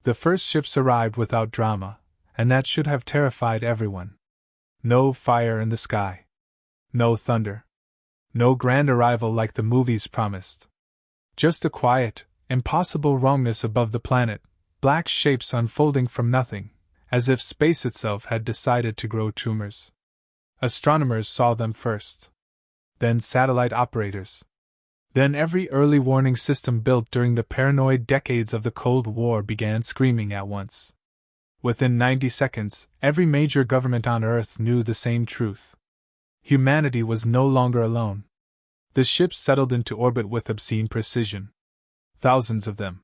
The first ships arrived without drama, and that should have terrified everyone. No fire in the sky. No thunder. No grand arrival like the movies promised. Just a quiet, impossible wrongness above the planet, black shapes unfolding from nothing, as if space itself had decided to grow tumors. Astronomers saw them first. Then satellite operators. Then every early warning system built during the paranoid decades of the Cold War began screaming at once. Within 90 seconds, every major government on Earth knew the same truth. Humanity was no longer alone. The ships settled into orbit with obscene precision. Thousands of them.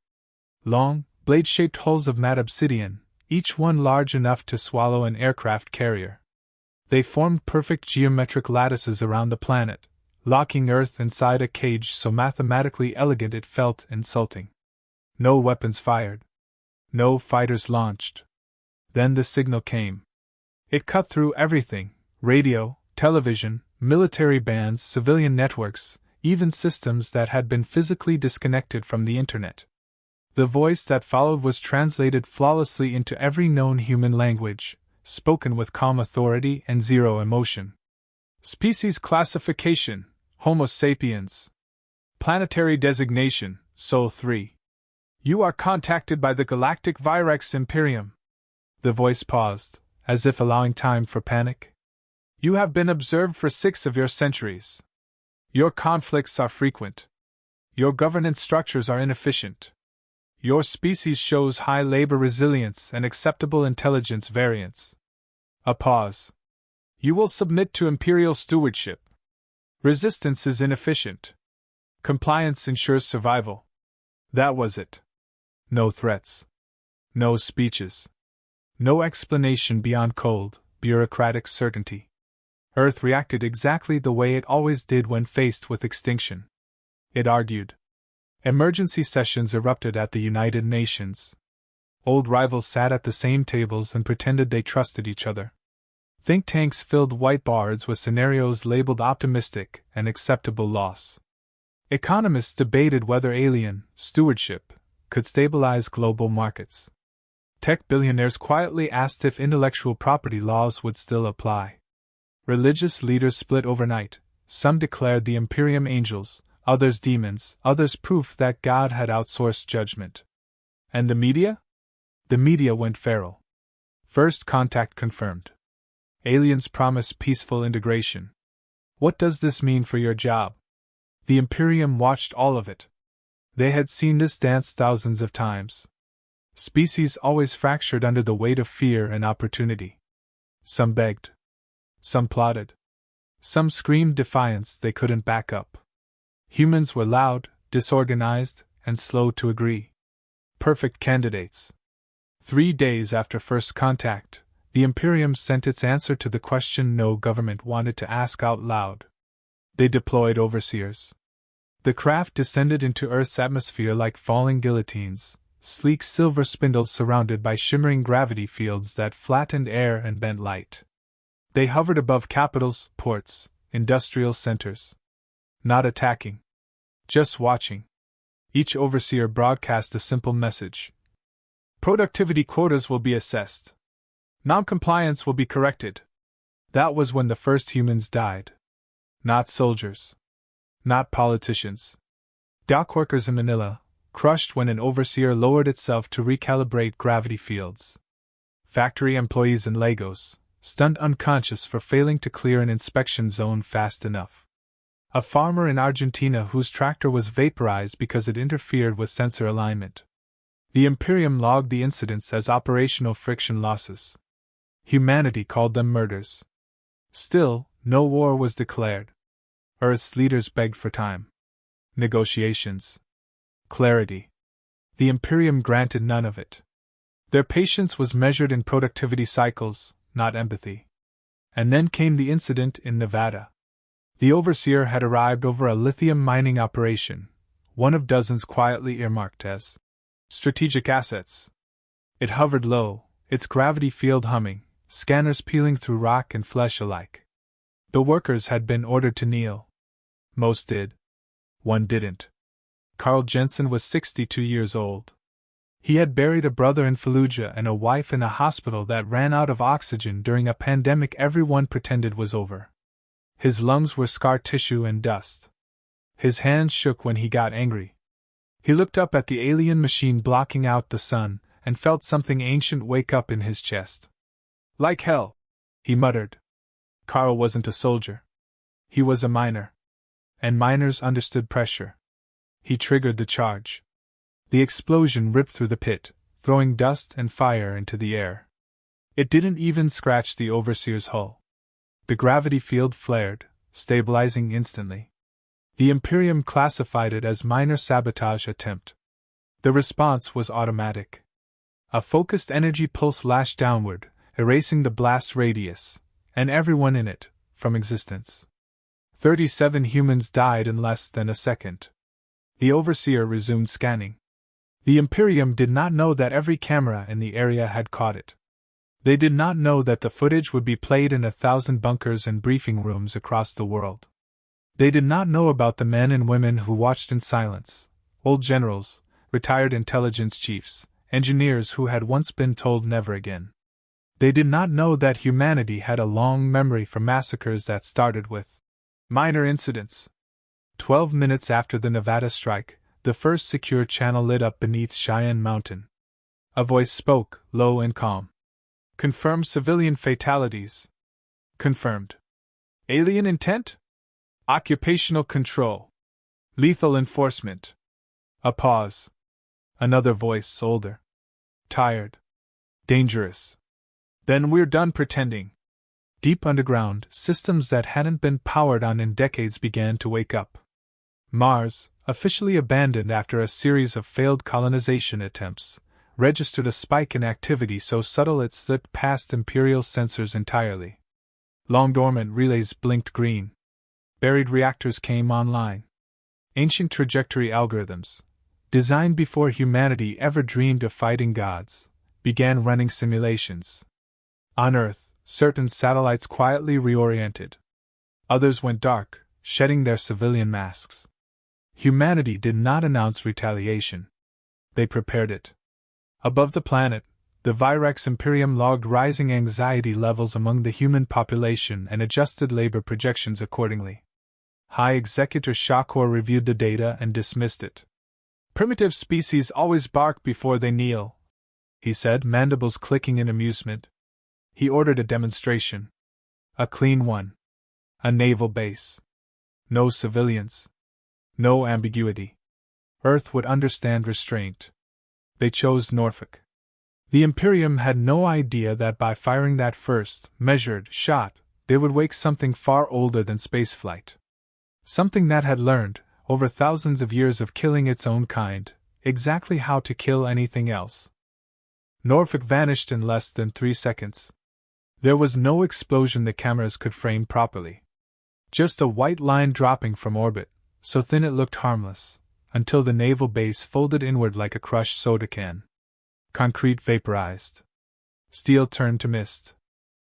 Long, blade-shaped hulls of matte obsidian, each one large enough to swallow an aircraft carrier. They formed perfect geometric lattices around the planet, locking Earth inside a cage so mathematically elegant it felt insulting. No weapons fired. No fighters launched. Then the signal came. It cut through everything: radio, television, military bands, civilian networks, even systems that had been physically disconnected from the internet. The voice that followed was translated flawlessly into every known human language, spoken with calm authority and zero emotion. Species classification: Homo sapiens. Planetary designation: Sol 3. You are contacted by the Galactic Virex Imperium. The voice paused, as if allowing time for panic. You have been observed for 6 of your centuries. Your conflicts are frequent. Your governance structures are inefficient. Your species shows high labor resilience and acceptable intelligence variance. A pause. You will submit to imperial stewardship. Resistance is inefficient. Compliance ensures survival. That was it. No threats. No speeches. No explanation beyond cold, bureaucratic certainty. Earth reacted exactly the way it always did when faced with extinction. It argued. Emergency sessions erupted at the United Nations. Old rivals sat at the same tables and pretended they trusted each other. Think tanks filled whiteboards with scenarios labeled optimistic and acceptable loss. Economists debated whether alien stewardship could stabilize global markets. Tech billionaires quietly asked if intellectual property laws would still apply. Religious leaders split overnight. Some declared the Imperium angels, others demons, others proof that God had outsourced judgment. And the media? The media went feral. First contact confirmed. Aliens promise peaceful integration. What does this mean for your job? The Imperium watched all of it. They had seen this dance thousands of times. Species always fractured under the weight of fear and opportunity. Some begged. Some plotted. Some screamed defiance they couldn't back up. Humans were loud, disorganized, and slow to agree. Perfect candidates. 3 days after first contact, the Imperium sent its answer to the question no government wanted to ask out loud. They deployed overseers. The craft descended into Earth's atmosphere like falling guillotines, sleek silver spindles surrounded by shimmering gravity fields that flattened air and bent light. They hovered above capitals, ports, industrial centers. Not attacking. Just watching. Each overseer broadcast a simple message. Productivity quotas will be assessed. Non-compliance will be corrected. That was when the first humans died. Not soldiers. Not politicians. Dockworkers in Manila, crushed when an overseer lowered itself to recalibrate gravity fields. Factory employees in Lagos, stunned unconscious for failing to clear an inspection zone fast enough. A farmer in Argentina whose tractor was vaporized because it interfered with sensor alignment. The Imperium logged the incidents as operational friction losses. Humanity called them murders. Still, no war was declared. Earth's leaders begged for time. Negotiations. Clarity. The Imperium granted none of it. Their patience was measured in productivity cycles, not empathy. And then came the incident in Nevada. The overseer had arrived over a lithium mining operation, one of dozens quietly earmarked as strategic assets. It hovered low, its gravity field humming, scanners peeling through rock and flesh alike. The workers had been ordered to kneel. Most did. One didn't. Carl Jensen was 62 years old. He had buried a brother in Fallujah and a wife in a hospital that ran out of oxygen during a pandemic everyone pretended was over. His lungs were scar tissue and dust. His hands shook when he got angry. He looked up at the alien machine blocking out the sun and felt something ancient wake up in his chest. Like hell, he muttered. Carl wasn't a soldier. He was a miner. And miners understood pressure. He triggered the charge. The explosion ripped through the pit, throwing dust and fire into the air. It didn't even scratch the overseer's hull. The gravity field flared, stabilizing instantly. The Imperium classified it as minor sabotage attempt. The response was automatic. A focused energy pulse lashed downward, erasing the blast radius, and everyone in it, from existence. 37 humans died in less than a second. The overseer resumed scanning. The Imperium did not know that every camera in the area had caught it. They did not know that the footage would be played in 1,000 bunkers and briefing rooms across the world. They did not know about the men and women who watched in silence, old generals, retired intelligence chiefs, engineers who had once been told never again. They did not know that humanity had a long memory for massacres that started with minor incidents. 12 minutes after the Nevada strike, the first secure channel lit up beneath Cheyenne Mountain. A voice spoke, low and calm. Confirmed civilian fatalities. Confirmed. Alien intent? Occupational control. Lethal enforcement. A pause. Another voice, older. Tired. Dangerous. Then we're done pretending. Deep underground, systems that hadn't been powered on in decades began to wake up. Mars, officially abandoned after a series of failed colonization attempts, registered a spike in activity so subtle it slipped past Imperial sensors entirely. Long-dormant relays blinked green. Buried reactors came online. Ancient trajectory algorithms, designed before humanity ever dreamed of fighting gods, began running simulations. On Earth, certain satellites quietly reoriented. Others went dark, shedding their civilian masks. Humanity did not announce retaliation. They prepared it. Above the planet, the Virex Imperium logged rising anxiety levels among the human population and adjusted labor projections accordingly. High Executor Shakor reviewed the data and dismissed it. Primitive species always bark before they kneel, he said, mandibles clicking in amusement. He ordered a demonstration. A clean one. A naval base. No civilians. No ambiguity. Earth would understand restraint. They chose Norfolk. The Imperium had no idea that by firing that first, measured shot, they would wake something far older than spaceflight. Something that had learned, over thousands of years of killing its own kind, exactly how to kill anything else. Norfolk vanished in less than 3 seconds. There was no explosion the cameras could frame properly. Just a white line dropping from orbit, so thin it looked harmless, until the naval base folded inward like a crushed soda can. Concrete vaporized. Steel turned to mist.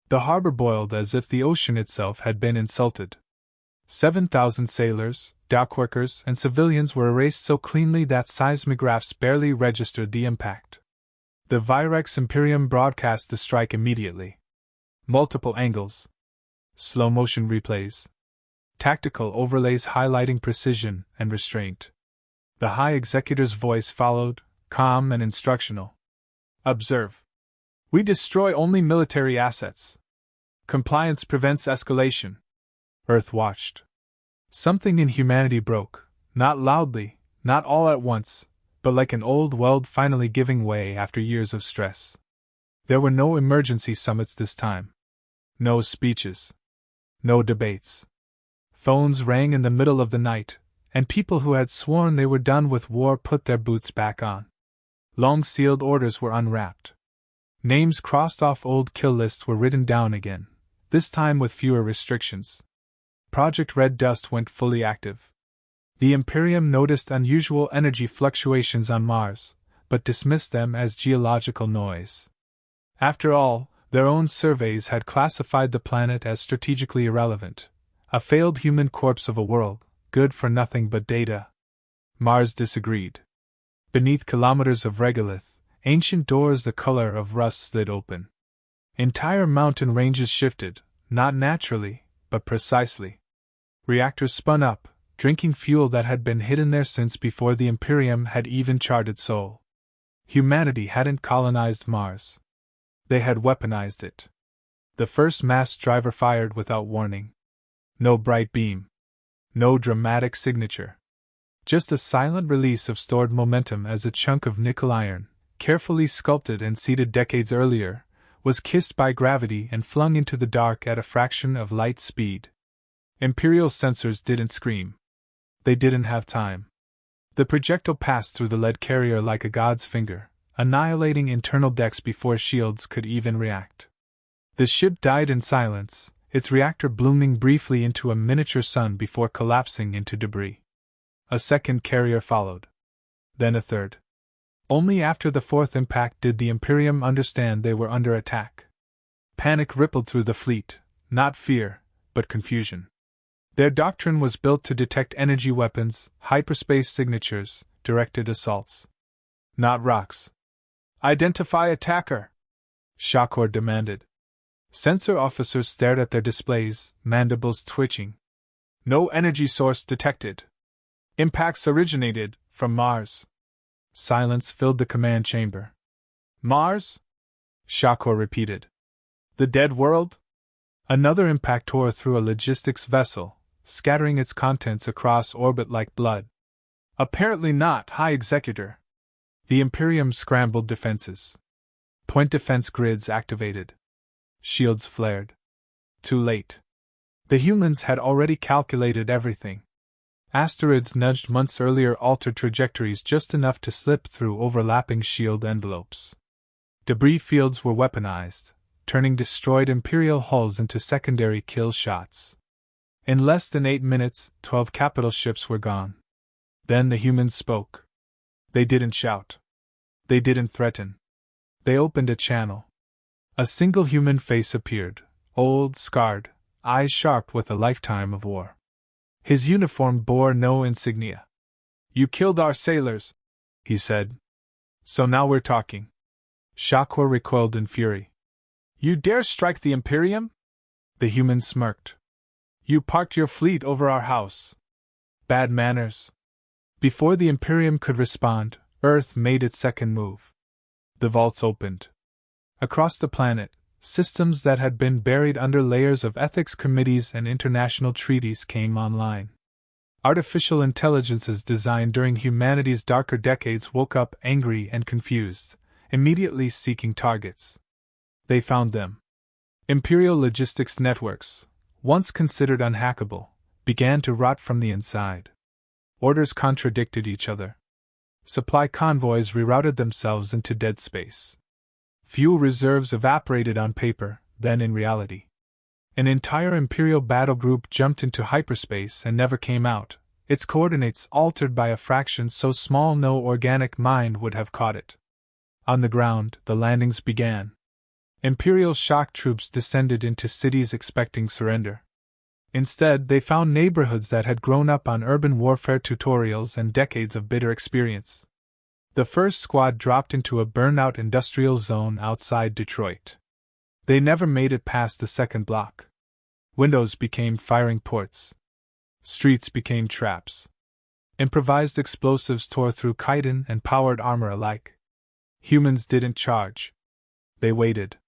The harbor boiled as if the ocean itself had been insulted. 7,000 sailors, dockworkers, and civilians were erased so cleanly that seismographs barely registered the impact. The Virex Imperium broadcast the strike immediately. Multiple angles. Slow-motion replays. Tactical overlays highlighting precision and restraint. The High Executor's voice followed, calm and instructional. Observe. We destroy only military assets. Compliance prevents escalation. Earth watched. Something in humanity broke, not loudly, not all at once, but like an old weld finally giving way after years of stress. There were no emergency summits this time. No speeches. No debates. Phones rang in the middle of the night, and people who had sworn they were done with war put their boots back on. Long sealed orders were unwrapped. Names crossed off old kill lists were written down again, this time with fewer restrictions. Project Red Dust went fully active. The Imperium noticed unusual energy fluctuations on Mars, but dismissed them as geological noise. After all, their own surveys had classified the planet as strategically irrelevant, a failed human corpse of a world, good for nothing but data. Mars disagreed. Beneath kilometers of regolith, Ancient doors the color of rust slid open. Entire mountain ranges shifted, not naturally, but precisely. Reactors spun up, drinking fuel that had been hidden there since before the Imperium had even charted Sol. Humanity hadn't colonized Mars. They had weaponized it. The first mass driver fired without warning. No bright beam. No dramatic signature. Just a silent release of stored momentum as a chunk of nickel iron, carefully sculpted and seeded decades earlier, was kissed by gravity and flung into the dark at a fraction of light speed. Imperial sensors didn't scream. They didn't have time. The projectile passed through the lead carrier like a god's finger, annihilating internal decks before shields could even react. The ship died in silence, its reactor blooming briefly into a miniature sun before collapsing into debris. A second carrier followed. Then a third. Only after the fourth impact did the Imperium understand they were under attack. Panic rippled through the fleet, not fear, but confusion. Their doctrine was built to detect energy weapons, hyperspace signatures, directed assaults. Not rocks. Identify attacker! Shakor demanded. Sensor officers stared at their displays, mandibles twitching. No energy source detected. Impacts originated from Mars. Silence filled the command chamber. Mars? Shakor repeated. The dead world? Another impact tore through a logistics vessel, scattering its contents across orbit like blood. Apparently not, High Executor. The Imperium scrambled defenses. Point defense grids activated. Shields flared. Too late. The humans had already calculated everything. Asteroids nudged months earlier altered trajectories just enough to slip through overlapping shield envelopes. Debris fields were weaponized, turning destroyed Imperial hulls into secondary kill shots. In less than 8 minutes, 12 capital ships were gone. Then the humans spoke. They didn't shout. They didn't threaten. They opened a channel. A single human face appeared, old, scarred, eyes sharp with a lifetime of war. His uniform bore no insignia. You killed our sailors, he said. So now we're talking. Shakor recoiled in fury. You dare strike the Imperium? The human smirked. You parked your fleet over our house. Bad manners. Before the Imperium could respond, Earth made its second move. The vaults opened. Across the planet, systems that had been buried under layers of ethics committees and international treaties came online. Artificial intelligences designed during humanity's darker decades woke up angry and confused, immediately seeking targets. They found them. Imperial logistics networks, once considered unhackable, began to rot from the inside. Orders contradicted each other. Supply convoys rerouted themselves into dead space. Fuel reserves evaporated on paper, then in reality. An entire Imperial battle group jumped into hyperspace and never came out, its coordinates altered by a fraction so small no organic mind would have caught it. On the ground, the landings began. Imperial shock troops descended into cities expecting surrender. Instead, they found neighborhoods that had grown up on urban warfare tutorials and decades of bitter experience. The first squad dropped into a burnout industrial zone outside Detroit. They never made it past the second block. Windows became firing ports. Streets became traps. Improvised explosives tore through chitin and powered armor alike. Humans didn't charge. They waited.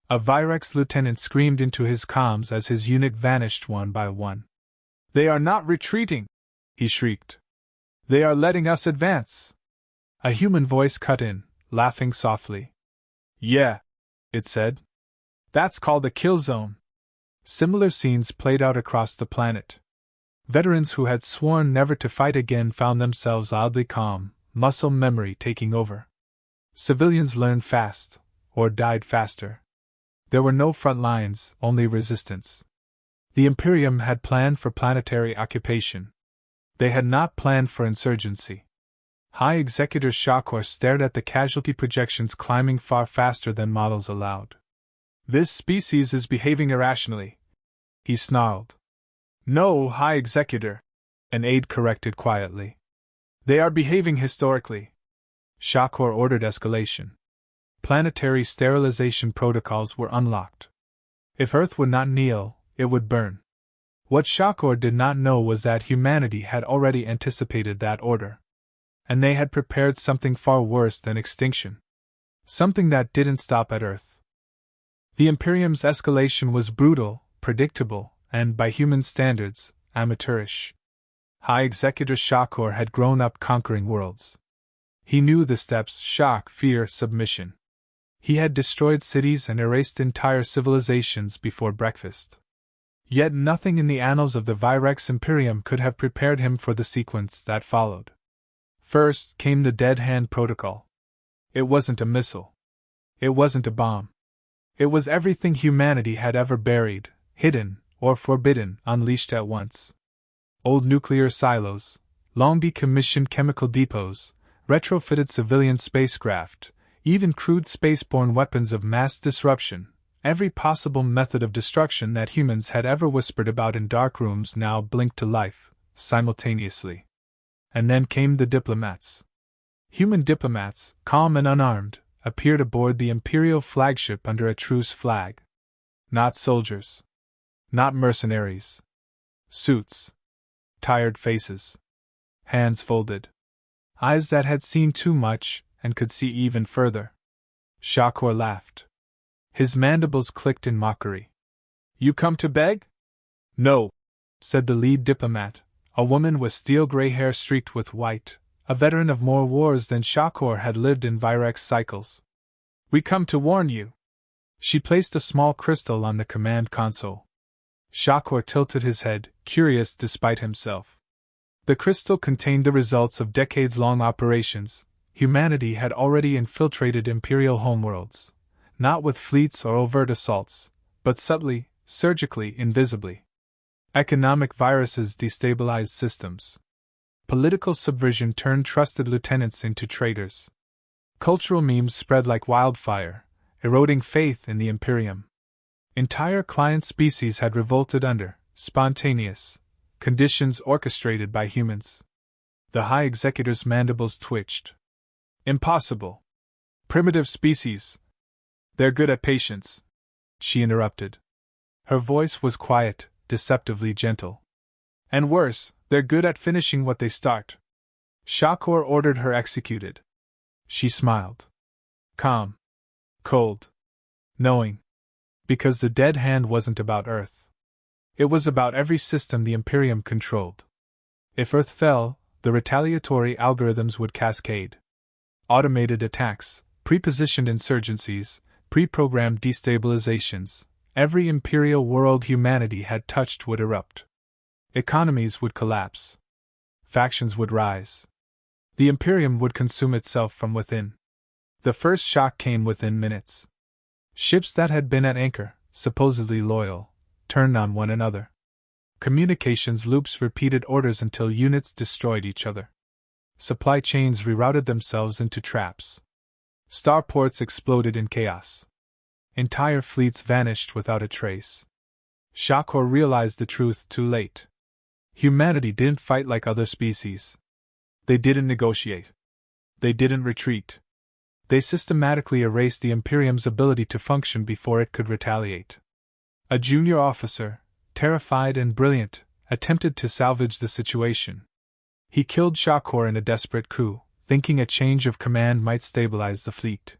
A Virex lieutenant screamed into his comms as his unit vanished one by one. They are not retreating, he shrieked. They are letting us advance. A human voice cut in, laughing softly. Yeah, it said. That's called a kill zone. Similar scenes played out across the planet. Veterans who had sworn never to fight again found themselves oddly calm, muscle memory taking over. Civilians learned fast, or died faster. There were no front lines, only resistance. The Imperium had planned for planetary occupation. They had not planned for insurgency. High Executor Shakor stared at the casualty projections climbing far faster than models allowed. This species is behaving irrationally, he snarled. No, High Executor, an aide corrected quietly. They are behaving historically. Shakor ordered escalation. Planetary sterilization protocols were unlocked. If Earth would not kneel, it would burn. What Shakor did not know was that humanity had already anticipated that order. And they had prepared something far worse than extinction. Something that didn't stop at Earth. The Imperium's escalation was brutal, predictable, and, by human standards, amateurish. High Executor Shakor had grown up conquering worlds. He knew the steps: shock, fear, submission. He had destroyed cities and erased entire civilizations before breakfast. Yet nothing in the annals of the Virex Imperium could have prepared him for the sequence that followed. First came the Dead Hand Protocol. It wasn't a missile. It wasn't a bomb. It was everything humanity had ever buried, hidden, or forbidden, unleashed at once. Old nuclear silos, long decommissioned chemical depots, retrofitted civilian spacecraft, even crude spaceborne weapons of mass disruption, every possible method of destruction that humans had ever whispered about in dark rooms now blinked to life, simultaneously. And then came the diplomats. Human diplomats, calm and unarmed, appeared aboard the Imperial flagship under a truce flag. Not soldiers. Not mercenaries. Suits. Tired faces. Hands folded. Eyes that had seen too much and could see even further. Shakor laughed. His mandibles clicked in mockery. "You come to beg?" "No," said the lead diplomat, a woman with steel-gray hair streaked with white, a veteran of more wars than Shakor had lived in Virex cycles. "We come to warn you." She placed a small crystal on the command console. Shakor tilted his head, curious despite himself. The crystal contained the results of decades-long operations. Humanity had already infiltrated Imperial homeworlds, not with fleets or overt assaults, but subtly, surgically, invisibly. Economic viruses destabilized systems. Political subversion turned trusted lieutenants into traitors. Cultural memes spread like wildfire, eroding faith in the Imperium. Entire client species had revolted under spontaneous conditions orchestrated by humans. The High Executor's mandibles twitched. "Impossible. Primitive species. They're good at patience," she interrupted. Her voice was quiet, deceptively gentle. "And worse, they're good at finishing what they start." Shakor ordered her executed. She smiled. Calm. Cold. Knowing. Because the dead hand wasn't about Earth. It was about every system the Imperium controlled. If Earth fell, the retaliatory algorithms would cascade. Automated attacks, pre-positioned insurgencies, pre-programmed destabilizations, every Imperial world humanity had touched would erupt. Economies would collapse. Factions would rise. The Imperium would consume itself from within. The first shock came within minutes. Ships that had been at anchor, supposedly loyal, turned on one another. Communications loops repeated orders until units destroyed each other. Supply chains rerouted themselves into traps. Starports exploded in chaos. Entire fleets vanished without a trace. Shakor realized the truth too late. Humanity didn't fight like other species. They didn't negotiate. They didn't retreat. They systematically erased the Imperium's ability to function before it could retaliate. A junior officer, terrified and brilliant, attempted to salvage the situation. He killed Shakor in a desperate coup, thinking a change of command might stabilize the fleet.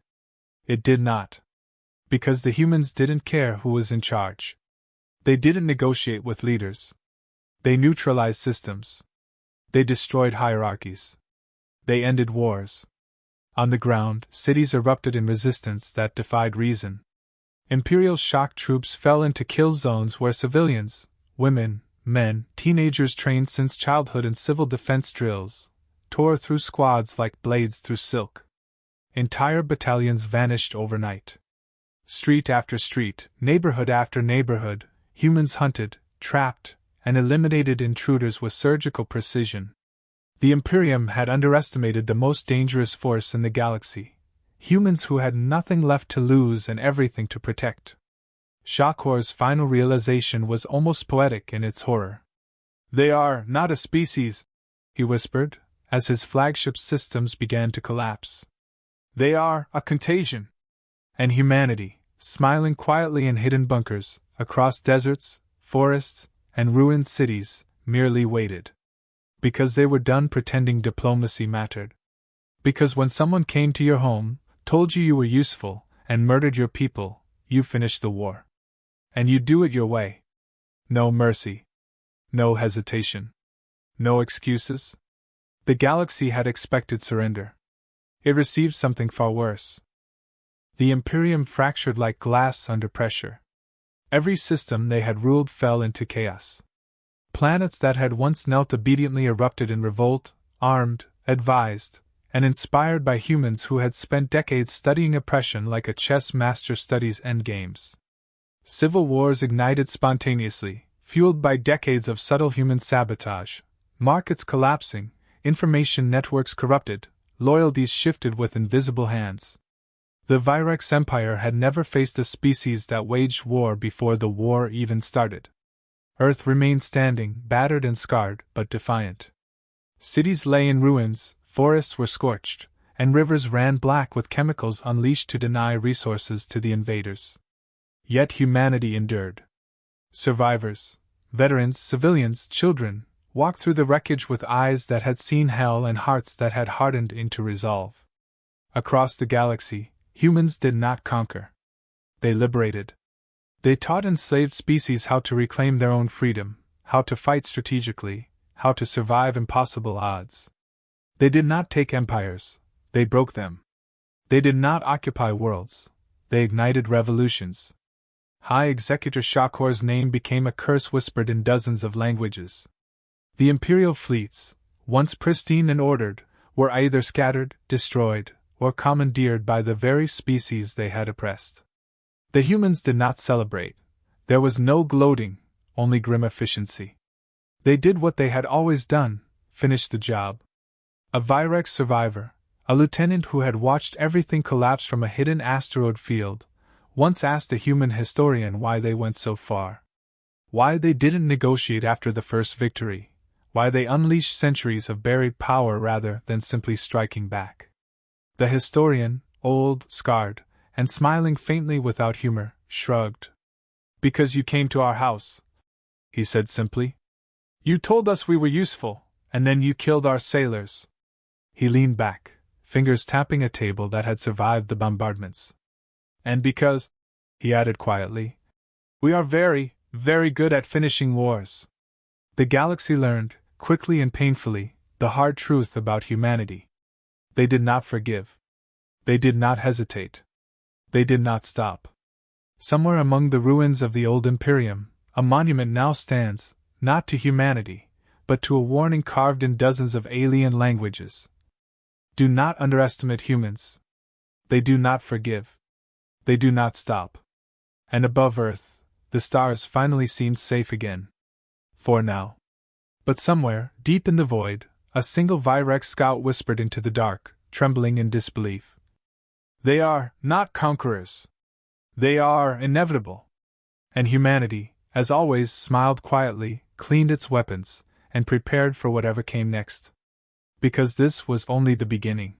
It did not. Because the humans didn't care who was in charge. They didn't negotiate with leaders. They neutralized systems. They destroyed hierarchies. They ended wars. On the ground, cities erupted in resistance that defied reason. Imperial shock troops fell into kill zones where civilians, women, men, teenagers trained since childhood in civil defense drills, tore through squads like blades through silk. Entire battalions vanished overnight. Street after street, neighborhood after neighborhood, humans hunted, trapped, and eliminated intruders with surgical precision. The Imperium had underestimated the most dangerous force in the galaxy. Humans who had nothing left to lose and everything to protect. Shakor's final realization was almost poetic in its horror. "They are not a species," he whispered, as his flagship systems began to collapse. They are a contagion. And humanity, smiling quietly in hidden bunkers, across deserts, forests, and ruined cities, merely waited. Because they were done pretending diplomacy mattered. Because when someone came to your home, told you were useful, and murdered your people, you finished the war. And you do it your way. No mercy. No hesitation. No excuses. The galaxy had expected surrender. It received something far worse. The Imperium fractured like glass under pressure. Every system they had ruled fell into chaos. Planets that had once knelt obediently erupted in revolt, armed, advised, and inspired by humans who had spent decades studying oppression like a chess master studies endgames. Civil wars ignited spontaneously, fueled by decades of subtle human sabotage, markets collapsing, information networks corrupted, loyalties shifted with invisible hands. The Virex Empire had never faced a species that waged war before the war even started. Earth remained standing, battered and scarred, but defiant. Cities lay in ruins, forests were scorched, and rivers ran black with chemicals unleashed to deny resources to the invaders. Yet humanity endured. Survivors, veterans, civilians, children, walked through the wreckage with eyes that had seen hell and hearts that had hardened into resolve. Across the galaxy, humans did not conquer. They liberated. They taught enslaved species how to reclaim their own freedom, how to fight strategically, how to survive impossible odds. They did not take empires, they broke them. They did not occupy worlds, they ignited revolutions. High Executor Shakor's name became a curse whispered in dozens of languages. The Imperial fleets, once pristine and ordered, were either scattered, destroyed, or commandeered by the very species they had oppressed. The humans did not celebrate. There was no gloating, only grim efficiency. They did what they had always done, finished the job. A Virex survivor, a lieutenant who had watched everything collapse from a hidden asteroid field, once asked a human historian why they went so far. Why they didn't negotiate after the first victory, why they unleashed centuries of buried power rather than simply striking back. The historian, old, scarred, and smiling faintly without humor, shrugged. Because you came to our house, he said simply. You told us we were useful, and then you killed our sailors. He leaned back, fingers tapping a table that had survived the bombardments. And because, he added quietly, we are very, very good at finishing wars. The galaxy learned, quickly and painfully, the hard truth about humanity. They did not forgive. They did not hesitate. They did not stop. Somewhere among the ruins of the old Imperium, a monument now stands, not to humanity, but to a warning carved in dozens of alien languages. Do not underestimate humans. They do not forgive. They do not stop. And above Earth, the stars finally seemed safe again. For now. But somewhere, deep in the void, a single Virex scout whispered into the dark, trembling in disbelief. They are not conquerors. They are inevitable. And humanity, as always, smiled quietly, cleaned its weapons, and prepared for whatever came next. Because this was only the beginning.